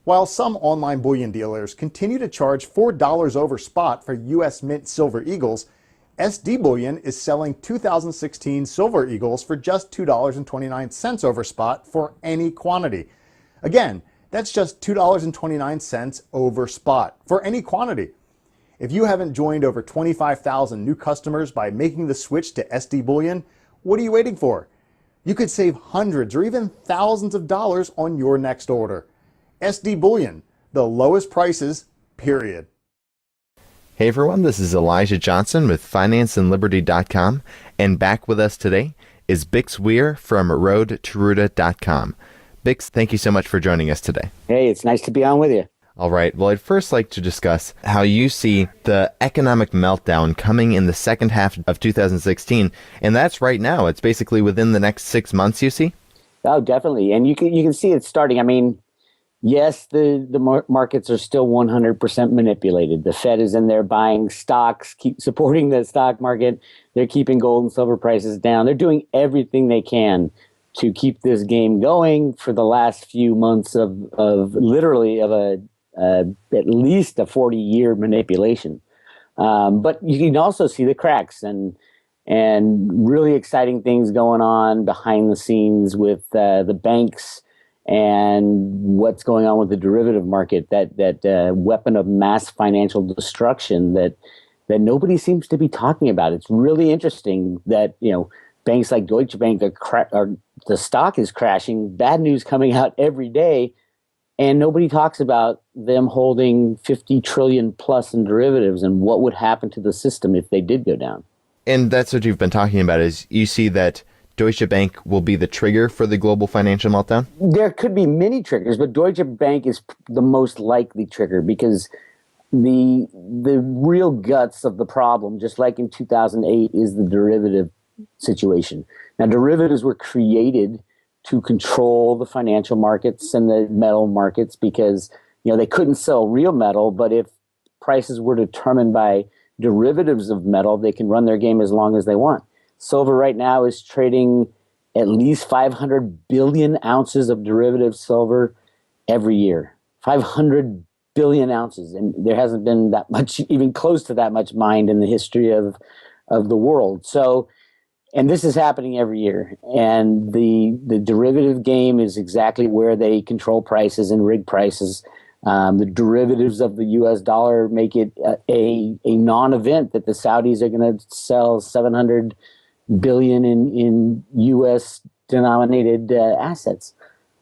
While some online bullion dealers continue to charge $4 over spot for US Mint Silver Eagles, SD Bullion is selling 2016 Silver Eagles for just $2.29 over spot for any quantity. Again, that's just $2.29 over spot for any quantity. If you haven't joined over 25,000 new customers by making the switch to SD Bullion, what are you waiting for? You could save hundreds or even thousands of dollars on your next order. SD Bullion, the lowest prices, period. Hey everyone, this is Elijah Johnson with FinanceandLiberty.com, and back with us today is Bix Weir from RoadToRuta.com. Bix, thank you so much for joining us today. Hey, it's nice to be on with you. All right, well, I'd first like to discuss how you see the economic meltdown coming in the second half of 2016, and that's right now. It's basically within the next 6 months, you see? Oh, definitely, and you can see it starting. I mean, yes, the markets are still 100% manipulated. The Fed is in there buying stocks, keep supporting the stock market. They're keeping gold and silver prices down. They're doing everything they can to keep this game going for the last few months of at least a 40-year manipulation. But you can also see the cracks and really exciting things going on behind the scenes with the banks and what's going on with the derivative market, that weapon of mass financial destruction that nobody seems to be talking about. It's really interesting that, banks like Deutsche Bank, the stock is crashing, bad news coming out every day, and nobody talks about them holding 50 trillion plus in derivatives and what would happen to the system if they did go down. And that's what you've been talking about, is you see that Deutsche Bank will be the trigger for the global financial meltdown? There could be many triggers, but Deutsche Bank is the most likely trigger because the real guts of the problem, just like in 2008, is the derivative situation. Now, derivatives were created to control the financial markets and the metal markets because they couldn't sell real metal, but if prices were determined by derivatives of metal, they can run their game as long as they want. Silver right now is trading at least 500 billion ounces of derivative silver every year. 500 billion ounces, and there hasn't been that much, even close to that much mined in the history of the world. So, and this is happening every year. And the derivative game is exactly where they control prices and rig prices. The derivatives of the U.S. dollar make it a non-event that the Saudis are going to sell 700 billion in U.S. denominated assets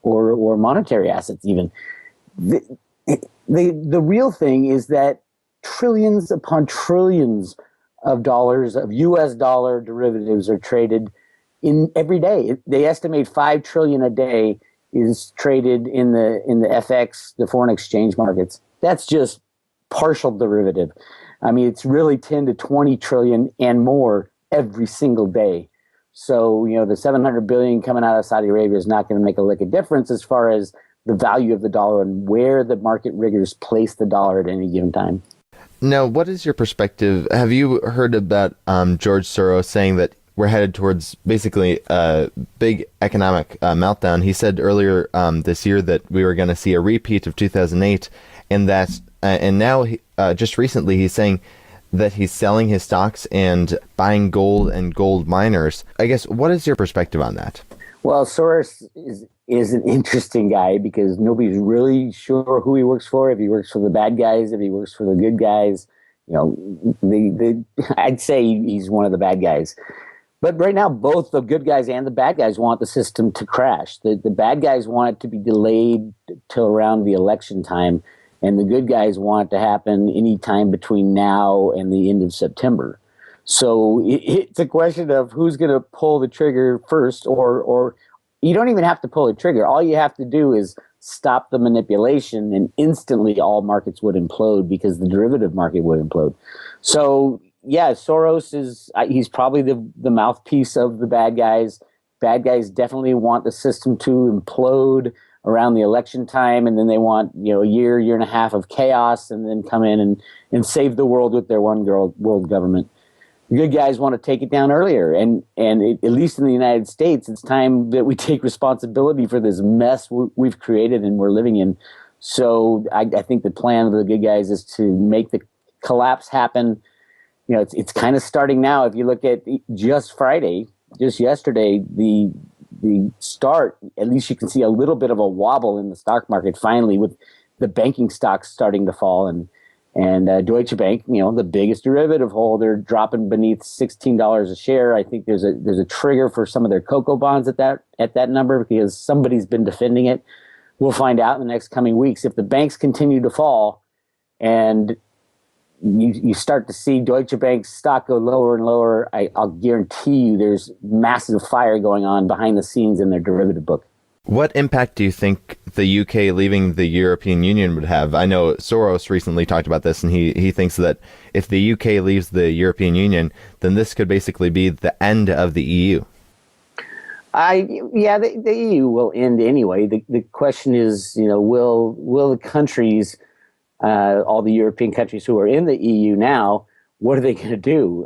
or monetary assets even. The real thing is that trillions upon trillions of dollars of U.S. dollar derivatives are traded in every day. They estimate 5 trillion a day is traded in the FX, the foreign exchange markets. That's just partial derivative. I mean, it's really 10 to 20 trillion and more every single day. So, the 700 billion coming out of Saudi Arabia is not going to make a lick of difference as far as the value of the dollar and where the market riggers place the dollar at any given time. Now, what is your perspective? Have you heard about George Soros saying that we're headed towards basically a big economic meltdown? He said earlier this year that we were going to see a repeat of 2008, and now just recently he's saying that he's selling his stocks and buying gold and gold miners. I guess, what is your perspective on that? Well, Soros is an interesting guy because nobody's really sure who he works for, if he works for the bad guys, if he works for the good guys. I'd say he's one of the bad guys. But right now, both the good guys and the bad guys want the system to crash. The bad guys want it to be delayed till around the election time, and the good guys want it to happen any time between now and the end of September. So it's a question of who's going to pull the trigger first, or you don't even have to pull the trigger. All you have to do is stop the manipulation, and instantly all markets would implode because the derivative market would implode. So, yeah, Soros he's probably the mouthpiece of the bad guys. Bad guys definitely want the system to implode around the election time, and then they want a year and a half of chaos, and then come in and save the world with their one world government. The good guys want to take it down earlier, and at least in the United States, it's time that we take responsibility for this mess we've created and we're living in. So I think the plan of the good guys is to make the collapse happen. It's kind of starting now. If you look at just Friday, just yesterday, the start, at least you can see a little bit of a wobble in the stock market finally, with the banking stocks starting to fall, and Deutsche Bank, the biggest derivative holder, dropping beneath $16 a share. I think there's a trigger for some of their cocoa bonds at that number, because somebody's been defending it. We'll find out in the next coming weeks. If the banks continue to fall and you start to see Deutsche Bank's stock go lower and lower, I'll guarantee you there's massive fire going on behind the scenes in their derivative book. What impact do you think the UK leaving the European Union would have? I know Soros recently talked about this, and he thinks that if the UK leaves the European Union, then this could basically be the end of the EU. The EU will end anyway. The question is, will the countries, all the European countries who are in the EU now, what are they going to do?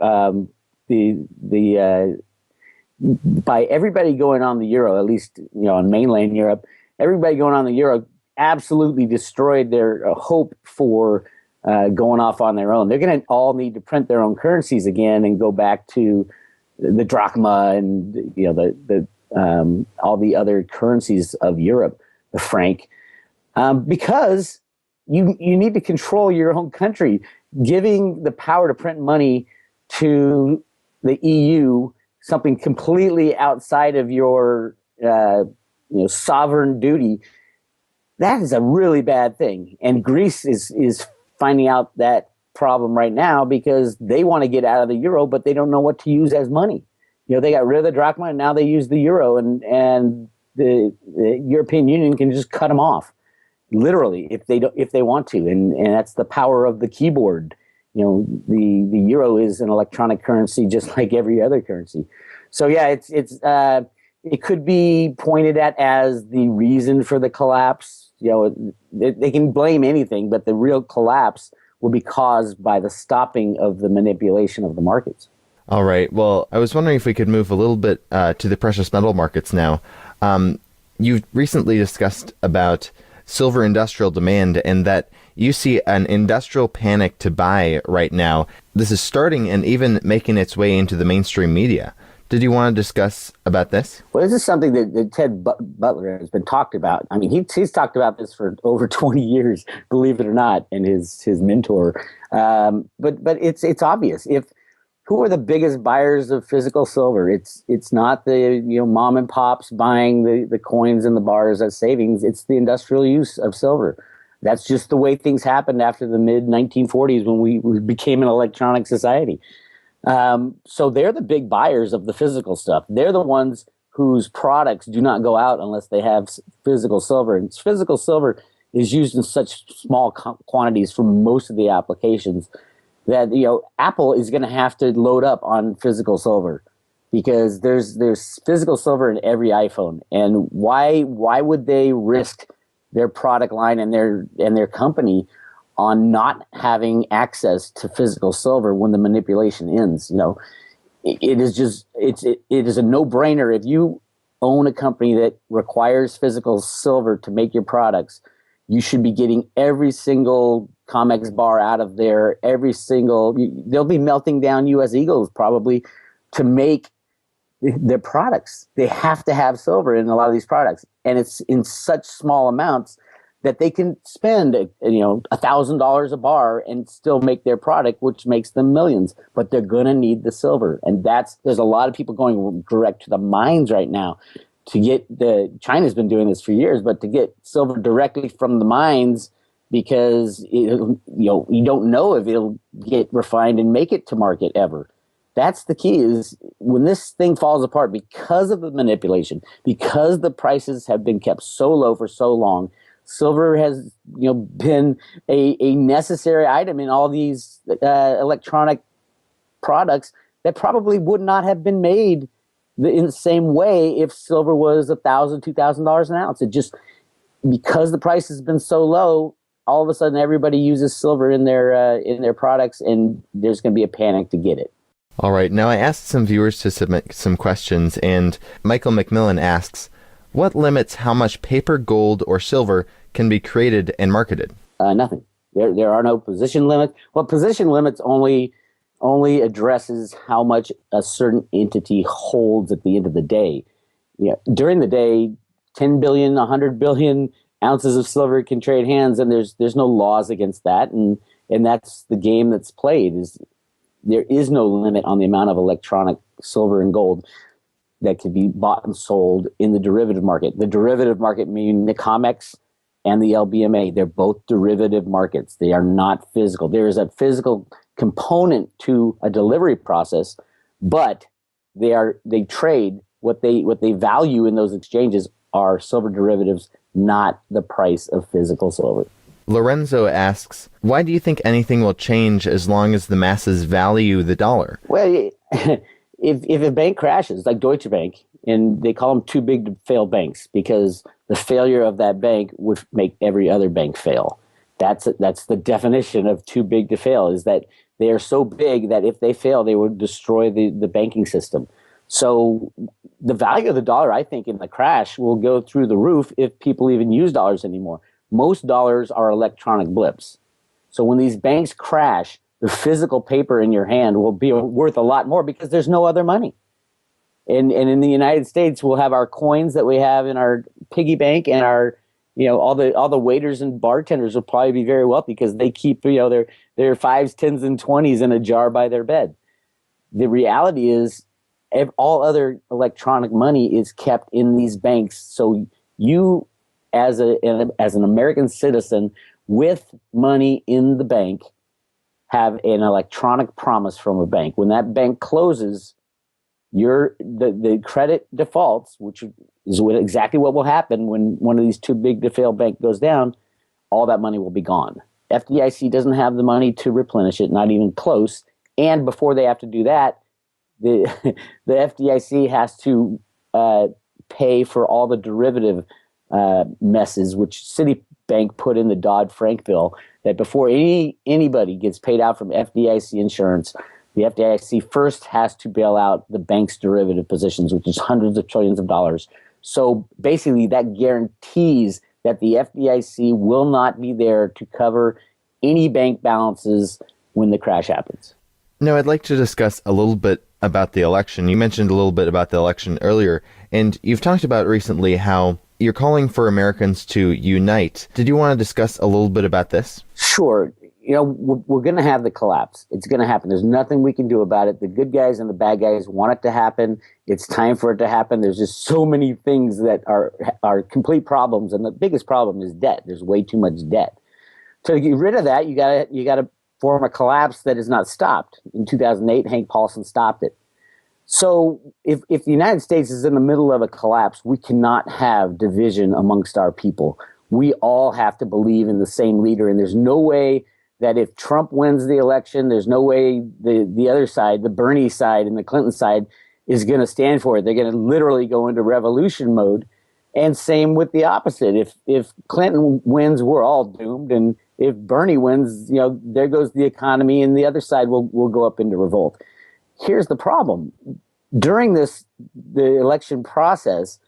By everybody going on the euro, at least in mainland Europe, everybody going on the euro absolutely destroyed their hope for going off on their own. They're going to all need to print their own currencies again and go back to the drachma and the all the other currencies of Europe, the franc, because you need to control your own country. Giving the power to print money to the EU, something completely outside of your sovereign duty, that is a really bad thing. And Greece is finding out that problem right now, because they want to get out of the euro, but they don't know what to use as money. They got rid of the drachma, and now they use the euro, and the European Union can just cut them off, literally, if they want to, and that's the power of the keyboard. The euro is an electronic currency just like every other currency. So yeah, it could be pointed at as the reason for the collapse. They can blame anything, but the real collapse will be caused by the stopping of the manipulation of the markets. All right. Well, I was wondering if we could move a little bit to the precious metal markets now. You've recently discussed about silver industrial demand, and that you see an industrial panic to buy right now. This is starting and even making its way into the mainstream media. Did you want to discuss about this? Well, this is something that Ted Butler has been talked about. I mean, he's talked about this for over 20 years, believe it or not, and his mentor. But it's obvious. Who are the biggest buyers of physical silver? It's not the mom and pops buying the coins and the bars as savings. It's the industrial use of silver. That's just the way things happened after the mid 1940s when we became an electronic society. So they're the big buyers of the physical stuff. They're the ones whose products do not go out unless they have physical silver. And physical silver is used in such small quantities for most of the applications that Apple is going to have to load up on physical silver, because there's physical silver in every iPhone. And why would they risk their product line and their company on not having access to physical silver when the manipulation ends? It is a no-brainer. If you own a company that requires physical silver to make your products, you should be getting every single COMEX bar out of there. They'll be melting down U.S. Eagles probably to make their products. They have to have silver in a lot of these products, and it's in such small amounts that they can spend $1,000 a bar and still make their product, which makes them millions. But they're gonna need the silver, and there's a lot of people going direct to the mines right now to get China's been doing this for years, but to get silver directly from the mines, because you don't know if it'll get refined and make it to market ever. That's the key, is when this thing falls apart because of the manipulation, because the prices have been kept so low for so long. Silver has been a necessary item in all these electronic products that probably would not have been made in the same way if silver was $1,000, $2,000 an ounce. It just, because the price has been so low, all of a sudden everybody uses silver in their products, and there's going to be a panic to get it. All right. Now, I asked some viewers to submit some questions, and Michael McMillan asks, what limits how much paper, gold, or silver can be created and marketed? Nothing. There are no position limits. Well, position limits only addresses how much a certain entity holds at the end of the day. During the day, 10 billion, 100 billion ounces of silver can trade hands, and there's no laws against that, and that's the game that's played. There is no limit on the amount of electronic silver and gold that can be bought and sold in the derivative market. The derivative market meaning the COMEX and the LBMA. They're both derivative markets. They are not physical. There is a physical component to a delivery process, but they trade what they value in those exchanges are silver derivatives, not the price of physical silver. Lorenzo asks, why do you think anything will change as long as the masses value the dollar? Well, if a bank crashes, like Deutsche Bank, and they call them too big to fail banks because the failure of that bank would make every other bank fail. That's the definition of too big to fail, is that they are so big that if they fail, they would destroy the banking system. So the value of the dollar, I think, in the crash will go through the roof if people even use dollars anymore. Most dollars are electronic blips. So when these banks crash, the physical paper in your hand will be worth a lot more because there's no other money. And in the United States, we'll have our coins that we have in our piggy bank, and our, all the waiters and bartenders will probably be very wealthy because they keep, their fives, tens, and 20s in a jar by their bed. The reality is, all other electronic money is kept in these banks. So you, as an American citizen with money in the bank, have an electronic promise from a bank. When that bank closes, the credit defaults, which is exactly what will happen when one of these too big to fail bank goes down. All that money will be gone. FDIC doesn't have the money to replenish it, not even close. And before they have to do that, the FDIC has to pay for all the derivative messes, which Citibank put in the Dodd-Frank bill, that before anybody gets paid out from FDIC insurance, the FDIC first has to bail out the bank's derivative positions, which is hundreds of trillions of dollars. So basically that guarantees that the FDIC will not be there to cover any bank balances when the crash happens. Now, I'd like to discuss a little bit about the election. You mentioned a little bit about the election earlier, and you've talked about recently how you're calling for Americans to unite. Did you want to discuss a little bit about this? Sure. We're going to have the collapse. It's going to happen. There's nothing we can do about it. The good guys and the bad guys want it to happen. It's time for it to happen. There's just so many things that are complete problems, and the biggest problem is debt. There's way too much debt. To get rid of that, you got to form a collapse that is not stopped. In 2008, Hank Paulson stopped it. So if the United States is in the middle of a collapse, we cannot have division amongst our people. We all have to believe in the same leader, and there's no way that if Trump wins the election, there's no way the other side, the Bernie side and the Clinton side, is going to stand for it. They're going to literally go into revolution mode. And same with the opposite. If Clinton wins, we're all doomed. And if Bernie wins, there goes the economy, and the other side will go up into revolt. Here's the problem. During the election process,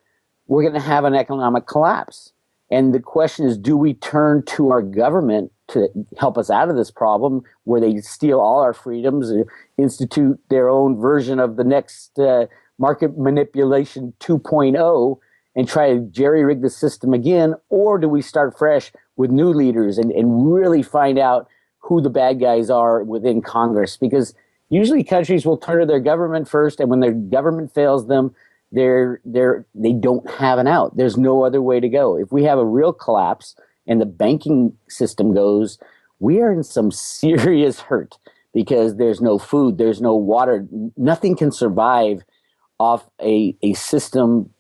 we're going to have an economic collapse. And the question is, do we turn to our government to help us out of this problem, where they steal all our freedoms, institute their own version of the next market manipulation 2.0, and try to jerry-rig the system again? Or do we start fresh with new leaders and really find out who the bad guys are within Congress? Because usually countries will turn to their government first, and when their government fails them, they don't have an out. There's no other way to go. If we have a real collapse and the banking system goes, we are in some serious hurt, because there's no food, there's no water. Nothing can survive off a system,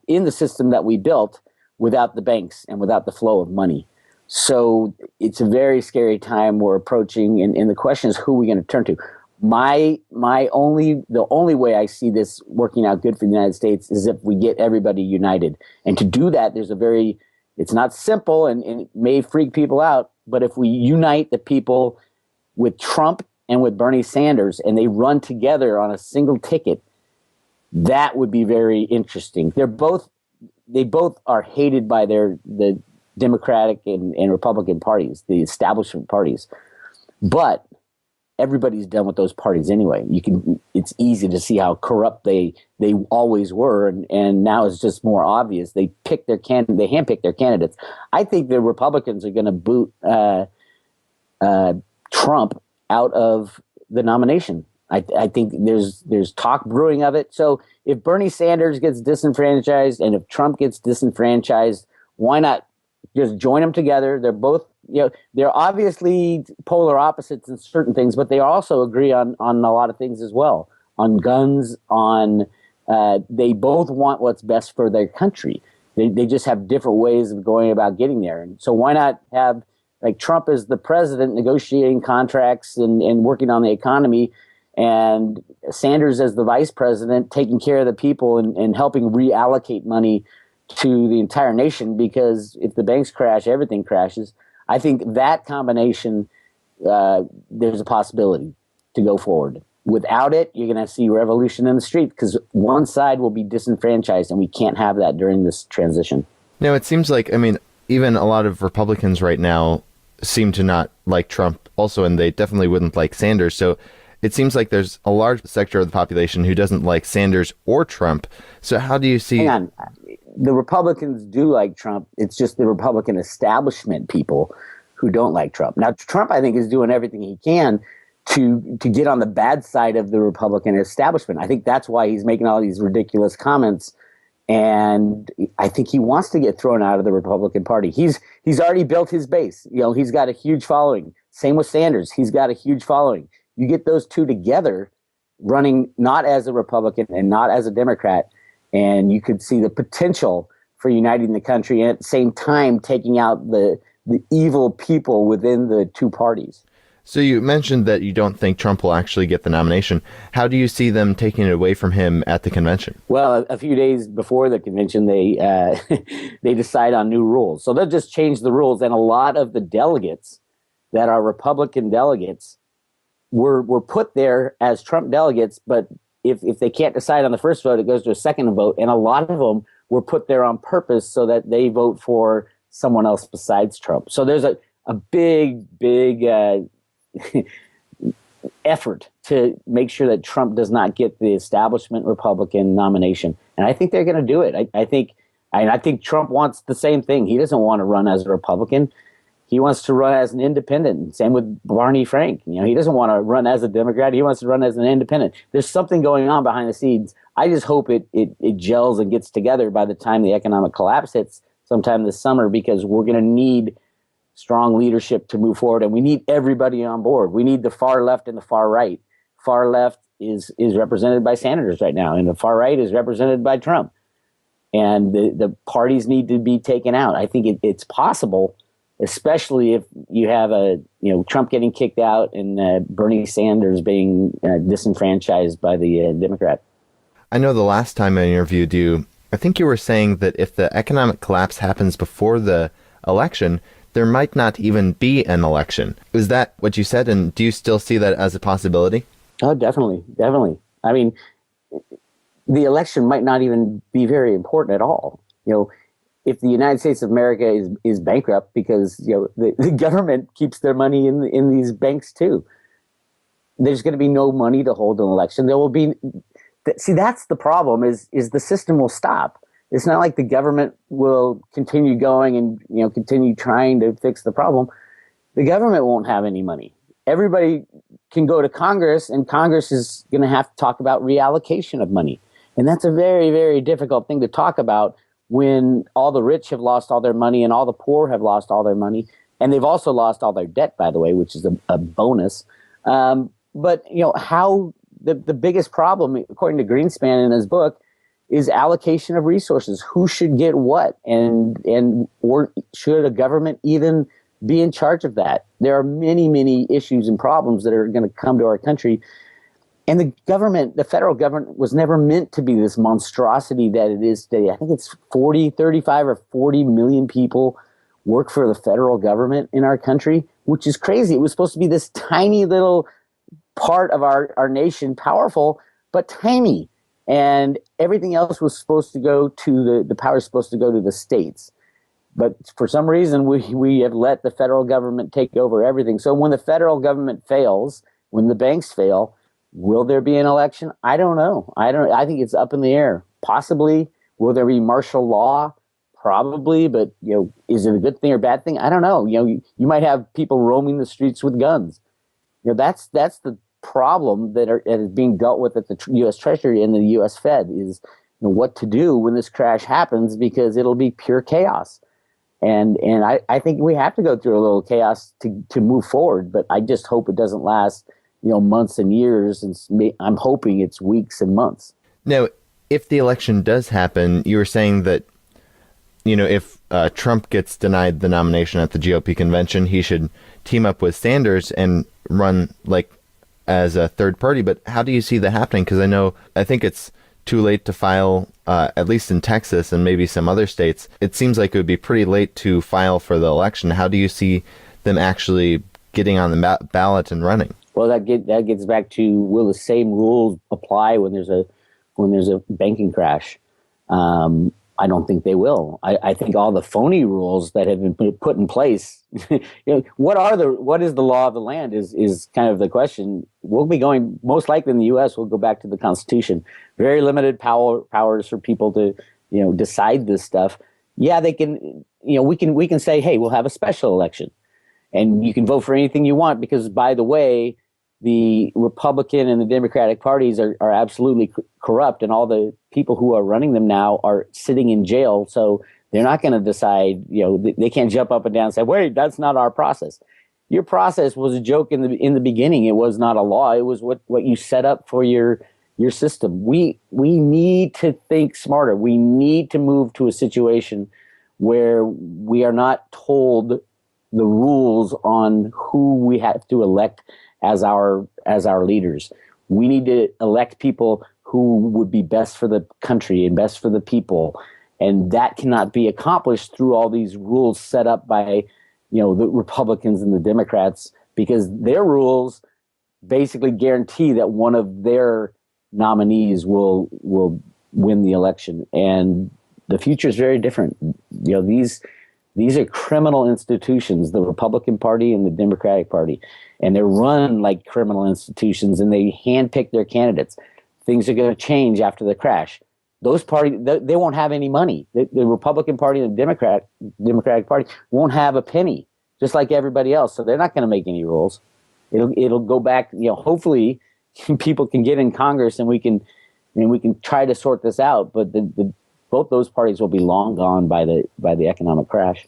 in the system that we built, without the banks and without the flow of money. So it's a very scary time we're approaching, and the question is, who are we going to turn to? The only way I see this working out good for the United States is if we get everybody united. And to do that, it's not simple, and it may freak people out, but if we unite the people with Trump and with Bernie Sanders, and they run together on a single ticket, that would be very interesting. They both are hated by the Democratic and Republican parties, the establishment parties. But everybody's done with those parties anyway. It's easy to see how corrupt they always were, and now it's just more obvious. They handpick their candidates. I think the Republicans are going to boot Trump out of the nomination. I think there's talk brewing of it. So if Bernie Sanders gets disenfranchised and if Trump gets disenfranchised, why not just join them together? They're both, they're obviously polar opposites in certain things, but they also agree on a lot of things as well. On guns, they both want what's best for their country. They just have different ways of going about getting there. And so why not have like Trump as the president negotiating contracts and working on the economy, and Sanders as the vice president taking care of the people and helping reallocate money to the entire nation, because if the banks crash, everything crashes. I think that combination, there's a possibility to go forward. Without it, you're going to see revolution in the street because one side will be disenfranchised, and we can't have that during this transition. Now, it seems like, even a lot of Republicans right now seem to not like Trump also, and they definitely wouldn't like Sanders. So it seems like there's a large sector of the population who doesn't like Sanders or Trump. So how do you see... Hang on. The Republicans do like Trump. It's just the Republican establishment people who don't like Trump. Now, Trump, I think, is doing everything he can to get on the bad side of the Republican establishment. I think that's why he's making all these ridiculous comments. And I think he wants to get thrown out of the Republican Party. He's already built his base. He's got a huge following. Same with Sanders. He's got a huge following. You get those two together running not as a Republican and not as a Democrat, and you could see the potential for uniting the country and at the same time taking out the evil people within the two parties. So you mentioned that you don't think Trump will actually get the nomination. How do you see them taking it away from him at the convention? Well, a few days before the convention, they they decide on new rules. So they'll just change the rules, and a lot of the delegates that are Republican delegates were put there as Trump delegates, but if they can't decide on the first vote, it goes to a second vote. And a lot of them were put there on purpose so that they vote for someone else besides Trump. So there's a big effort to make sure that Trump does not get the establishment Republican nomination. And I think they're going to do it. I think Trump wants the same thing. He doesn't want to run as a Republican. He wants to run as an independent. Same with Barney Frank. He doesn't want to run as a Democrat. He wants to run as an independent. There's something going on behind the scenes. I just hope it gels and gets together by the time the economic collapse hits sometime this summer, because we're going to need strong leadership to move forward, and we need everybody on board. We need the far left and the far right. Far left is represented by Sanders right now, and the far right is represented by Trump. And the parties need to be taken out. I think it's possible, especially if you have Trump getting kicked out and Bernie Sanders being disenfranchised by the Democrat. I know the last time I interviewed you, I think you were saying that if the economic collapse happens before the election, there might not even be an election. Is that what you said? And do you still see that as a possibility? Oh, definitely. I mean, the election might not even be very important at all. If the United States of America is bankrupt because the government keeps their money in these banks too, there's going to be no money to hold an election. There will be. See, that's the problem. Is the system will stop. It's not like the government will continue going and continue trying to fix the problem. The government won't have any money. Everybody can go to Congress, and Congress is going to have to talk about reallocation of money, and that's a very, very difficult thing to talk about when all the rich have lost all their money and all the poor have lost all their money, and they've also lost all their debt, by the way, which is a bonus. But how the biggest problem, according to Greenspan in his book, is allocation of resources. Who should get what, or should a government even be in charge of that? There are many, many issues and problems that are going to come to our country. And the federal government was never meant to be this monstrosity that it is today. I think it's 35 or 40 million people work for the federal government in our country, which is crazy. It was supposed to be this tiny little part of our nation, powerful, but tiny. And everything else was supposed to go to the power is supposed to go to the states. But for some reason, we have let the federal government take over everything. So when the federal government fails, when the banks fail, will there be an election? I don't know. I think it's up in the air. Possibly. Will there be martial law? Probably. But is it a good thing or bad thing? I don't know. You might have people roaming the streets with guns. That's the problem that is being dealt with at the U.S. Treasury and the U.S. Fed is what to do when this crash happens, because it'll be pure chaos. And I think we have to go through a little chaos to move forward. But I just hope it doesn't last months and years. And I'm hoping it's weeks and months. Now, if the election does happen, you were saying that if Trump gets denied the nomination at the GOP convention, he should team up with Sanders and run as a third party. But how do you see that happening? Because I think it's too late to file, at least in Texas and maybe some other states. It seems like it would be pretty late to file for the election. How do you see them actually getting on the ballot and running? Well, that gets back to, will the same rules apply when there's a banking crash? I don't think they will. I think all the phony rules that have been put in place, what is the law of the land is kind of the question. We'll be going, most likely in the U.S., we'll go back to the Constitution. Very limited powers for people to, decide this stuff. Yeah, they can, we can say, hey, we'll have a special election and you can vote for anything you want, because by the way, the Republican and the Democratic parties are absolutely corrupt, and all the people who are running them now are sitting in jail. So they're not going to decide, they can't jump up and down and say, wait, that's not our process. Your process was a joke in the beginning. It was not a law. It was what you set up for your system. We need to think smarter. We need to move to a situation where we are not told the rules on who we have to elect as our leaders. We need to elect people who would be best for the country and best for the people. And that cannot be accomplished through all these rules set up by, the Republicans and the Democrats, because their rules basically guarantee that one of their nominees will win the election. And the future is very different. These are criminal institutions, the Republican Party and the Democratic Party, and they're run like criminal institutions, and they handpick their candidates. Things are going to change after the crash. Those parties, they won't have any money. The Republican Party and the Democratic Party won't have a penny, just like everybody else. So they're not going to make any rules. It'll go back. Hopefully, people can get in Congress and we can try to sort this out. But both those parties will be long gone by the economic crash.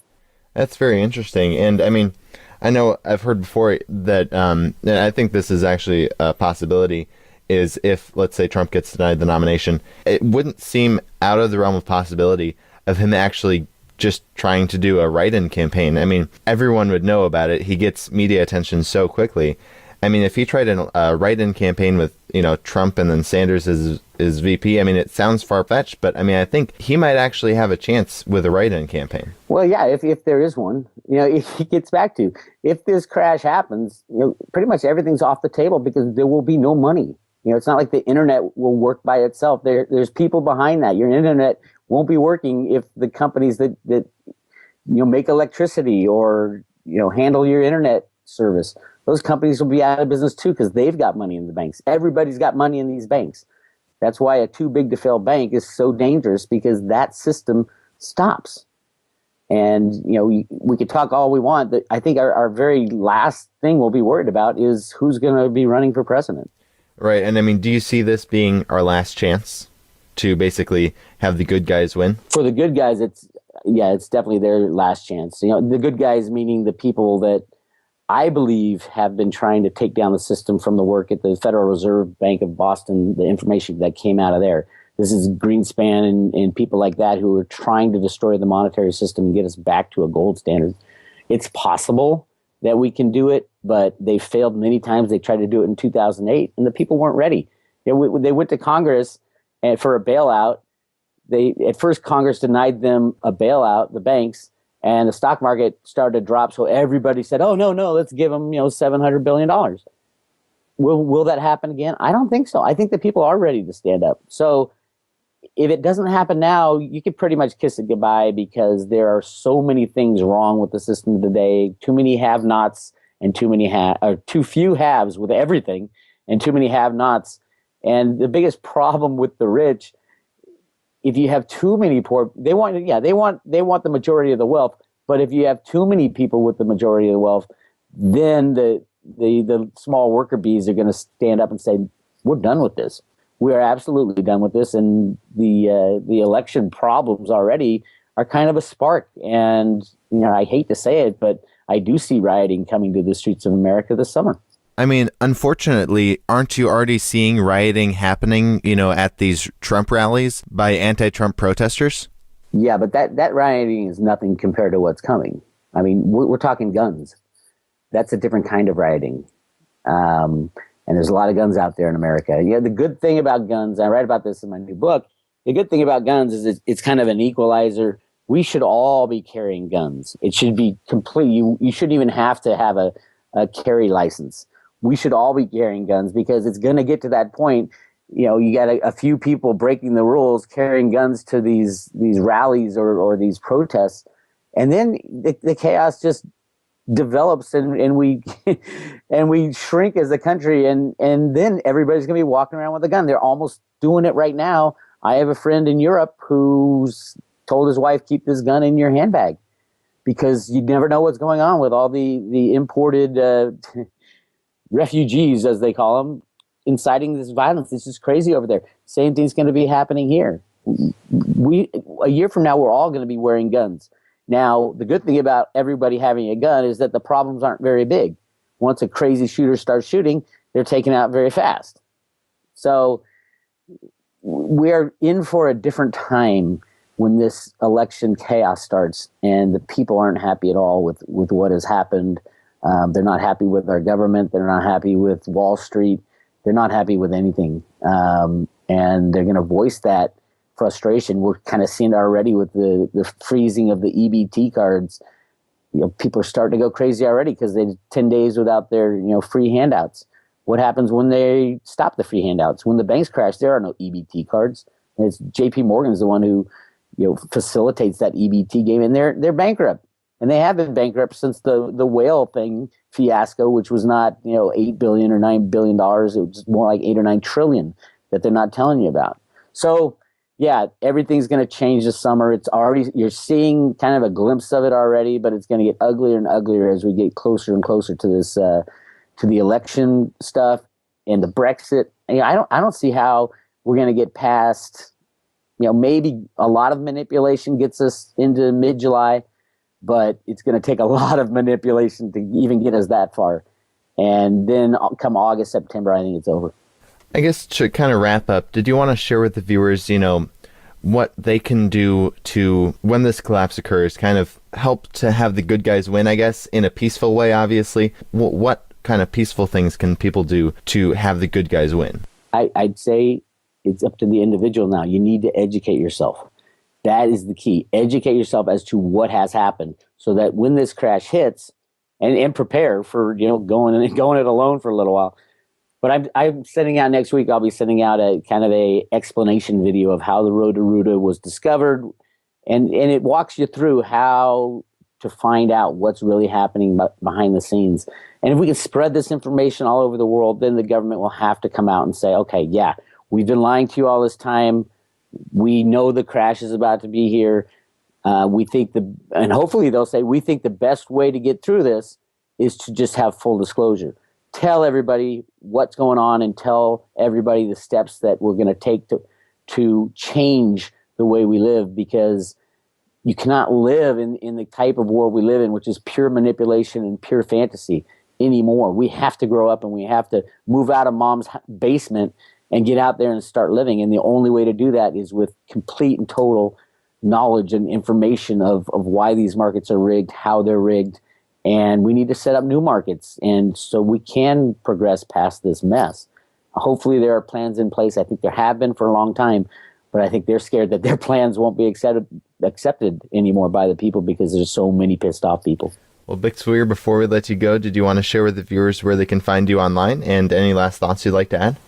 That's very interesting. And I mean, I know I've heard before that, and I think this is actually a possibility, is if, let's say, Trump gets denied the nomination, it wouldn't seem out of the realm of possibility of him actually just trying to do a write-in campaign. I mean, everyone would know about it. He gets media attention so quickly. I mean, if he tried a write-in campaign with, Trump and then Sanders as VP, I mean, it sounds far-fetched, but I mean, I think he might actually have a chance with a write-in campaign. Well, yeah, if there is one, it gets back to, if this crash happens, pretty much everything's off the table, because there will be no money. It's not like the internet will work by itself. There's people behind that. Your internet won't be working if the companies that make electricity or handle your internet service, those companies will be out of business too, because they've got money in the banks. Everybody's got money in these banks. That's why a too big to fail bank is so dangerous, because that system stops. And we could talk all we want. But I think our very last thing we'll be worried about is who's going to be running for president. Right. And I mean, do you see this being our last chance to basically have the good guys win? For the good guys, it's definitely their last chance. The good guys meaning the people that I believe have been trying to take down the system from the work at the Federal Reserve Bank of Boston, the information that came out of there. This is Greenspan and people like that who are trying to destroy the monetary system and get us back to a gold standard. It's possible that we can do it, but they failed many times. They tried to do it in 2008, and the people weren't ready. They went to Congress for a bailout. At first, Congress denied them a bailout, the banks, and the stock market started to drop. So everybody said, "Oh no, let's give them $700 billion." Will that happen again? I don't think so. I think that people are ready to stand up. So if it doesn't happen now, you could pretty much kiss it goodbye, because there are so many things wrong with the system today. Too many have-nots and too few haves with everything, and too many have-nots. And the biggest problem with the rich, if you have too many poor, they want the majority of the wealth. But if you have too many people with the majority of the wealth, then the small worker bees are going to stand up and say, "We're done with this. We are absolutely done with this." And the election problems already are kind of a spark. And I hate to say it, but I do see rioting coming to the streets of America this summer. I mean, unfortunately, aren't you already seeing rioting happening, at these Trump rallies by anti-Trump protesters? Yeah, but that rioting is nothing compared to what's coming. I mean, we're talking guns. That's a different kind of rioting. And there's a lot of guns out there in America. The good thing about guns, I write about this in my new book, the good thing about guns is it's kind of an equalizer. We should all be carrying guns. It should be complete. You shouldn't even have to have a carry license. We should all be carrying guns, because it's going to get to that point. You got a few people breaking the rules, carrying guns to these rallies or these protests, and then the chaos just develops, and we and we shrink as a country, and then everybody's going to be walking around with a gun. They're almost doing it right now. I have a friend in Europe who's told his wife, "Keep this gun in your handbag," because you never know what's going on with all the imported refugees, as they call them, inciting this violence. It's just crazy over there. Same thing's going to be happening here. A year from now, we're all going to be wearing guns. Now, the good thing about everybody having a gun is that the problems aren't very big. Once a crazy shooter starts shooting, they're taken out very fast. So we're in for a different time when this election chaos starts, and the people aren't happy at all with what has happened. They're not happy with our government. They're not happy with Wall Street. They're not happy with anything. And they're going to voice that frustration. We're kind of seeing it already with the freezing of the EBT cards. People are starting to go crazy already because they're 10 days without their free handouts. What happens when they stop the free handouts? When the banks crash, there are no EBT cards. And it's JP Morgan's the one who facilitates that EBT game, and they're bankrupt. And they have been bankrupt since the whale thing fiasco, which was not $8 billion or $9 billion. It was more like 8 or 9 trillion that they're not telling you about. So yeah, everything's going to change this summer. You're seeing kind of a glimpse of it already, but it's going to get uglier and uglier as we get closer and closer to this to the election stuff and the Brexit. I don't see how we're going to get past. Maybe a lot of manipulation gets us into mid-July, but it's going to take a lot of manipulation to even get us that far. And then come August, September, I think it's over. I guess to kind of wrap up, did you want to share with the viewers, what they can do to, when this collapse occurs, kind of help to have the good guys win, I guess, in a peaceful way, obviously? What kind of peaceful things can people do to have the good guys win? I'd say it's up to the individual now. You need to educate yourself. That is the key. Educate yourself as to what has happened, so that when this crash hits, and prepare for going it alone for a little while. But I'm sending out next week. I'll be sending out a kind of a explanation video of how the Roto-Rooter was discovered, and it walks you through how to find out what's really happening behind the scenes. And if we can spread this information all over the world, then the government will have to come out and say, okay, yeah, we've been lying to you all this time. We know the crash is about to be here. And hopefully they'll say, we think the best way to get through this is to just have full disclosure. Tell everybody what's going on, and tell everybody the steps that we're going to take to change the way we live, because you cannot live in the type of world we live in, which is pure manipulation and pure fantasy anymore. We have to grow up, and we have to move out of mom's basement and get out there and start living. And the only way to do that is with complete and total knowledge and information of why these markets are rigged, how they're rigged. And we need to set up new markets, and so we can progress past this mess. Hopefully there are plans in place. I think there have been for a long time, but I think they're scared that their plans won't be accepted anymore by the people, because there's so many pissed off people. Well, Bix Weir, before we let you go, did you want to share with the viewers where they can find you online, and any last thoughts you'd like to add?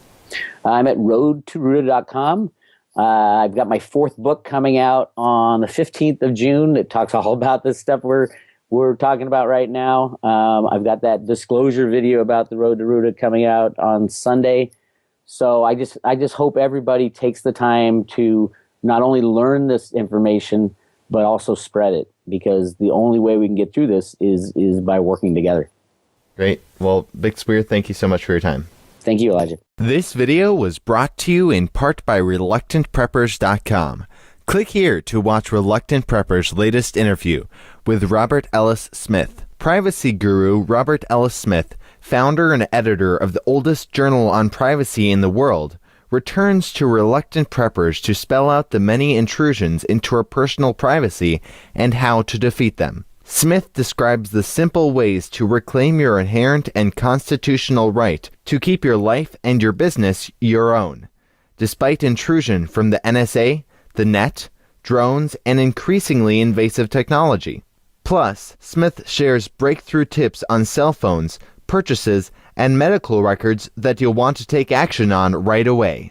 I'm at roadtoroota.com. I've got my fourth book coming out on the 15th of June. It talks all about this stuff we're talking about right now. I've got that disclosure video about the road to Ruta coming out on Sunday. So I just hope everybody takes the time to not only learn this information, but also spread it, because the only way we can get through this is by working together. Great. Well, Bix Weir, thank you so much for your time. Thank you, Elijah. This video was brought to you in part by ReluctantPreppers.com. Click here to watch Reluctant Prepper's latest interview with Robert Ellis Smith. Privacy guru Robert Ellis Smith, founder and editor of the oldest journal on privacy in the world, returns to Reluctant Preppers to spell out the many intrusions into our personal privacy and how to defeat them. Smith describes the simple ways to reclaim your inherent and constitutional right to keep your life and your business your own, despite intrusion from the NSA, the net, drones, and increasingly invasive technology. Plus, Smith shares breakthrough tips on cell phones, purchases, and medical records that you'll want to take action on right away.